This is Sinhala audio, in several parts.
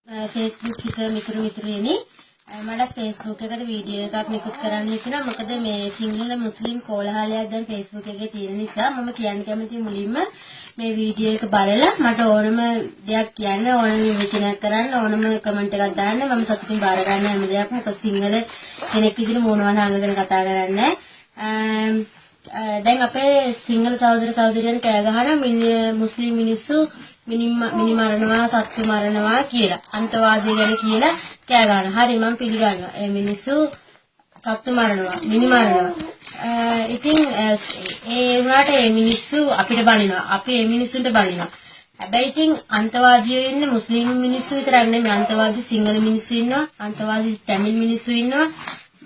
Facebook එක මිතුරු මට Facebook එකට වීඩියෝ එකක් නිකුත් කරන්න හිතුණා. මොකද මේ සිංහල මුස්ලිම් කෝලහලයක් දැන් Facebook එකේ තියෙන නිසා මම කියන්න කැමති මුලින්ම මේ වීඩියෝ එක බලලා මට ඕනම දෙයක් කියන්න ඕනම විචනයක් කරන්න ඕනම කමෙන්ට් එකක් දාන්න මම සතුටින් බාර ගන්න හැම දෙයක්ම. මොකද සිංහල කෙනෙක් විදිහට මොනවා හංගගෙන කතා කරන්නේ. දැන් අපේ සිංහල සහෝදර සහෝදරියන් කෑ ගහන මුස්ලිම් මිනිස්සු මිනි මරනවා සත්තු මරනවා කියලා අන්තවාදී ගැන කියලා කෑ ගන්න. හරි මම පිළිගන්නවා. ඒ මිනිස්සු සත්තු මරනවා මිනි මරනවා. ඉතින් ඒ වුණාට ඒ මිනිස්සු අපිට බනිනවා. අපි ඒ මිනිස්සුන්ට බනිනවා. හැබැයි ඉතින් අන්තවාදීයෝ ඉන්නේ මුස්ලිම් මිනිස්සු විතරක් නෙමෙයි. අන්තවාදී සිංහල මිනිස්සු ඉන්නවා. අන්තවාදී තමිල් මිනිස්සු ඉන්නවා.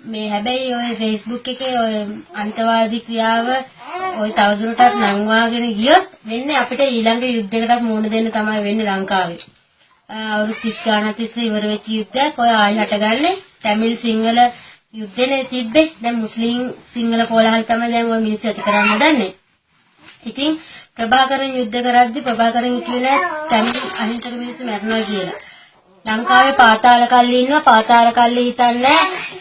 මේ හැබැයි ඔය Facebook එකේ ඔය අන්තවාදී ක්‍රියාව ඔය තවදුරටත් නංවාගෙන ගියොත් වෙන්නේ අපිට ඊළඟ යුද්ධයකටත් මුහුණ දෙන්න තමයි වෙන්නේ ලංකාවේ. අවුරුදු 30 ගානක් තිස්සේ ඉවර වෙච්ච යුද්ධයක් ඔය ආයි හටගන්නේ. තමිල් සිංහල යුද්ධනේ තිබ්බේ. දැන් මුස්ලිම් සිංහල කෝලහල තමයි දැන් ඔය මිනිස්සු ඇති කරන්න හදන්නේ. ඉතින් ප්‍රභාකරන් යුද්ධ කරද්දි ප්‍රභාකරන් කිව්වේ තමිල් අහිංසක මිනිස්සු මැරෙනවා කියලා. ලංකාවේ පාතාල කල්ලි ඉන්නවා. පාතාල කල්ලි හිතන්නේ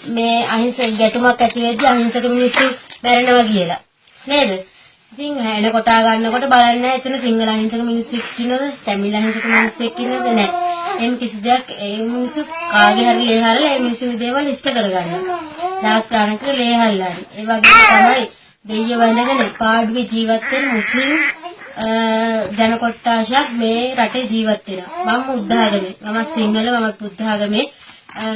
මේ අහිංසක ගැටුමක් ඇති වෙද්දී අහිංසක මිනිස්සු මැරෙනවා කියලා. නේද? ඉතින් එන කොටා ගන්නකොට බලන්නේ එතන සිංහල අහිංසක මිනිස්සු ඉන්නවද? තමිල් අහිංසක මිනිස්සු ඉන්නවද? නැහැ. එහෙම කිසි දෙයක් ඒ මිනිස්සු කාගේ හරි ලේහල්ලා ඒ මිනිස්සුගේ දේවල් ඉෂ්ට කරගන්නවා. දවස් ගානක ලේහල්ලා. ඒ වගේ තමයි දෙයිය වඳගෙන පාඩුවේ ජීවත් වෙන මුස්ලිම් ජන කොට්ටාශයක් මේ රටේ ජීවත් වෙනවා. මම බුද්ධාගමේ. මම සිංහල මම බුද්ධාගමේ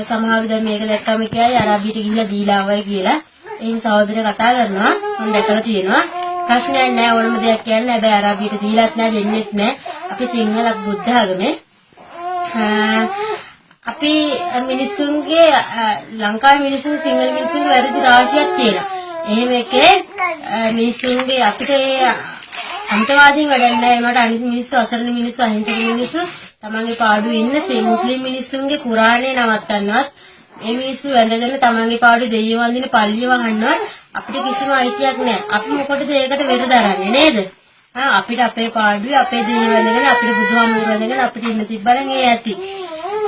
සමහරවිට දැන් මේක දැක්කම කියයි අරාබියට ගිහිල්ලා දීලා ආවයි කියලා. එහෙම සහෝදරය කතා කරනවා. මම දැකලා තියෙනවා. ප්‍රශ්නයක් නැහැ ඕනම දෙයක් කියන්න. හැබැයි අරාබියට දීලාත් නැහැ දෙන්නෙත් නැහැ. අපි සිංහල බුද්ධාගමේ අපි මිනිස්සුන්ගේ ලංකාවේ මිනිස්සුන් සිංහල මිනිස්සුන්ගේ වැරදි රාශියක් තියෙනවා. එහෙම එකේ මිනිස්සුන්ගේ අපිට අන්තවාදීන් වැඩක් නැහැ. ඒකට අනිත් මිනිස්සු අසරණ මිනිස්සු අහිංසක මිනිස්සු තමන්ගේ පාඩුවේ ඉන්න මුස්ලිම් මිනිස්සුන්ගේ කුරානේ නවත්තන්නවත් මේ මිනිස්සු වැඳගෙන තමන්ගේ පාඩුවේ දෙයියෝ වඳින පල්ලිය වහන්නවත් අපිට කිසිම අයිතියක් නැහැ. අපි මොකටද ඒකට වෙර දරන්නේ නේද? අපිට අපේ පාඩුවේ අපේ දෙයියෝ වැඳගෙන අපිට බුදුහාමුදුරුවෝ වැඳගෙන අපිට ඉන්න තිබ්බනම් ඒ ඇති.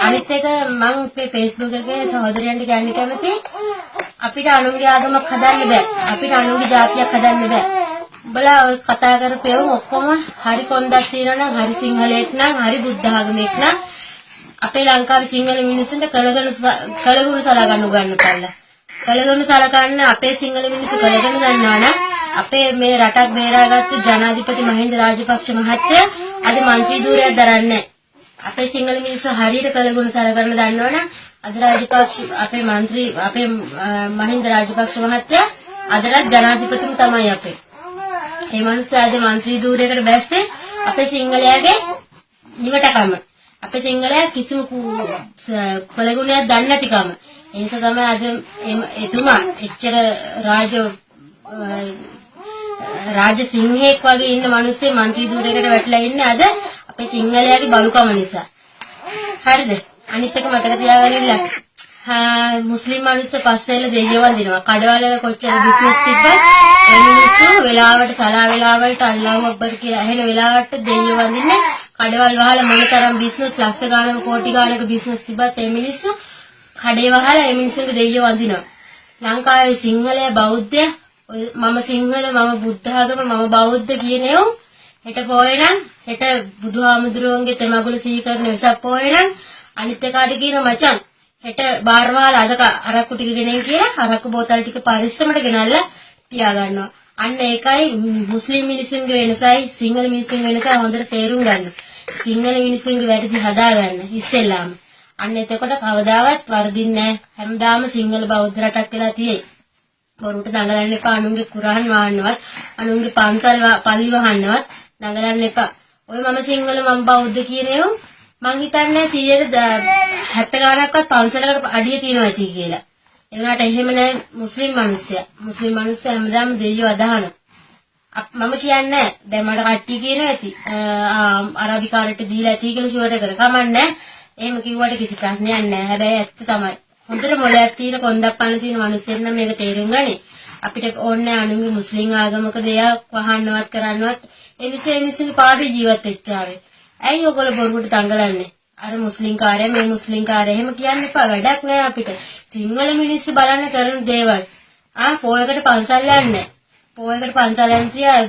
අනිත් එක මම මේ Facebook එකේ සහෝදරයන්ට කියන්න කැමති අපිට අනුන්ගේ ආගමක් හදන්න බෑ. අපිට අනුන්ගේ ජාතියක් හදන්න බෑ. උඹලා ඔය කතා කරපේව ඔක්කොම හරි කොන්දක් තියනවා නම් හරි සිංහලෙක් නම් හරි බුද්ධ ආගමෙක් නම් අපේ ලංකාවේ සිංහල මිනිස්සුන්ට කළගුණ සලා ගන්න උගන්වපල්ලා. කළගුණ සලකන්න අපේ සිංහල මිනිස්සු කළගුණ ගන්නවා නම් අපේ මේ රටක් බේරාගත්තු ජනාධිපති මහින්ද රාජපක්ෂ මහත්තයා අද മന്ത്രി ධූරයක් දරන්නේ. අපේ සිංහල මිනිස්සු හරියට කළගුණ සලකන්න දන්නවනම් අද රාජපක්ෂ අපේ മന്ത്രി අපේ මහින්ද රාජපක්ෂ මහත්තයා අදට ජනාධිපතිතුම තමයි අපේ. ඒ මනුස්සයාද മന്ത്രി ධූරයකට බැස්සේ අපේ සිංහලයාගේ නිවටකම. අපේ සිංහලයා කිසිම කළගුණයක් දන්නේ නැතිකම. ඒ නිසා තමයි අද එතුමා එච්චර රාජ සිංහෙක් වගේ ඉන්න මිනිස්සේ മന്ത്രി ධූරයකට වැටලා ඉන්නේ අද අපේ සිංහලයාගේ බලුකම නිසා. හරිද? අනිත් එක මතක තියාගන්න. මුස්ලිම් මිනිස්සු පස්සෙල දෙයියෝ වඳිනවා. කඩවල කොච්චර බිස්නස් තිබ්බත් ඒ මිනිස්සු වෙලාවට සලා වෙලාවලට අල්ලාහ් අක්බර් කියලා ඇහෙන වෙලාවට දෙයියෝ වඳින්නේ. කඩවල වහලා මොනතරම් බිස්නස් ලක්ෂ ගානක කෝටි ගානක බිස්නස් තිබ්බත් ඒ මිනිස්සු කඩේ වහලා ඒ මිනිස්සුන්ගේ දෙයියෝ වඳිනවා. ලංකාවේ සිංහලය බෞද්ධය මම සිංහල මම බුද්ධ ආගම මම බෞද්ධ කියනේව හෙට පොයනම් හෙට බුදුහාමුදුරුවන්ගේ තෙමගුල සිහි කරන වෙසක් පොයනම් අනිත් එකාට කියන මචං හෙට බාර් වහලා අද අරක්කු ටික ගෙනෙන් කියලා අරක්කු බෝතල් ටික පරිස්සමට ගෙනල්ලා තියා ගන්නවා. අන්න ඒකයි මුස්ලිම් මිනිස්සුන්ගේ වෙනසයි සිංහල මිනිස්සුන්ගේ වෙනසයි හොඳට තේරුම් ගන්න. සිංහල මිනිස්සුන්ගේ වැරදි හදා ගන්න ඉස්සෙල්ලාම. අන්න එතකොට කවදාවත් වරදින්නේ නැහැ. හැමදාම සිංහල බෞද්ධ රටක් වෙලා තියෙයි. බොරුට දඟලන්න එපා. අනුන්ගේ කුරාන් වහන්නවත් අනුන්ගේ පන්සල් පල්ලි වහන්නවත් දඟලන්න එපා. ඔය මම සිංහල මම බෞද්ධ කියනේව මං හිතන්නේ 70 ගානක්වත් පන්සලකට අඩිය තියනවා ඇති කියලා. ඒ වුණාට එහෙම නෑ මුස්ලිම් මිනිස්සයා. මුස්ලිම් මිනිස්සයා හැමදාම දෙයියෝ අදහන. මම කියන්නේ දැන් මට කට්ටිය කියනවා ඇති. අරාබිකාරට දීලා ඇති කියලා ෂුවර් කර කමන්නේ. එහෙම කිව්වට කිසි ප්‍රශ්නයක් නෑ. හැබැයි ඇත්ත තමයි. හොඳට මොලයක් තියෙන කොන්දක් පන්න තියෙන මිනිස්සෙන් නම් මේක තේරුම් ගනි. අපිට ඕනේ අනුන්ගේ මුස්ලිම් ආගමක දෙයක් වහන්නවත් කරන්නවත් ඒ මිනිස්සුන්ගේ පාඩුවේ ජීවත් වෙච්ච ආවේ. ඇයි ඔයගොල්ලෝ බොරුවට දඟලන්නේ? අර මුස්ලිම් කාර්යය මේ මුස්ලිම් කාර්යය එහෙම කියන්න එපා. වැඩක් නෑ අපිට. සිංහල මිනිස්සු බලන්න කරන දේවල්. පොයකට පන්සල් යන්නේ. පොයකට පන්සල් යන්න තියා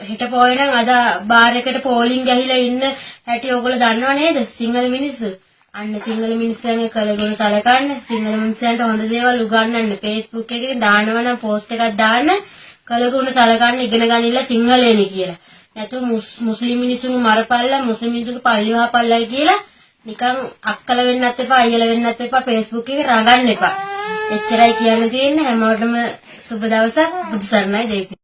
හෙට පොය නම් අද බාර් එකට පෝලිං ගහිලා ඉන්න හැටි ඔයගොල්ලෝ දන්නව නේද? සිංහල මිනිස්සු. අන්න සිංහල මිනිස්සුන්ගේ කලගොන සලකන්න. සිංහල මිනිස්සුන්ට හොඳ දේවල් උගන්වන්න. Facebook එකේ දානවා නම් පෝස්ට් එකක් දාන්න. කලගොන සලකන්න ඉගෙන ගන්නilla සිංහලෙනි කියලා. නැතු මුස්ලිම් මිනිස්සුන්ගේ මරපල්ලා මුස්ලිම් මිනිස්සුන්ගේ පල්ලි වහපල්ලා කියලා නිකන් අක්කල වෙන්නත් එපා අයියල වෙන්නත් එපා Facebook එකේ රඟන්න එපා. එච්චරයි කියන්න තියෙන්නේ. හැමෝටම සුබ දවසක්. බුදු සරණයි දෙවි.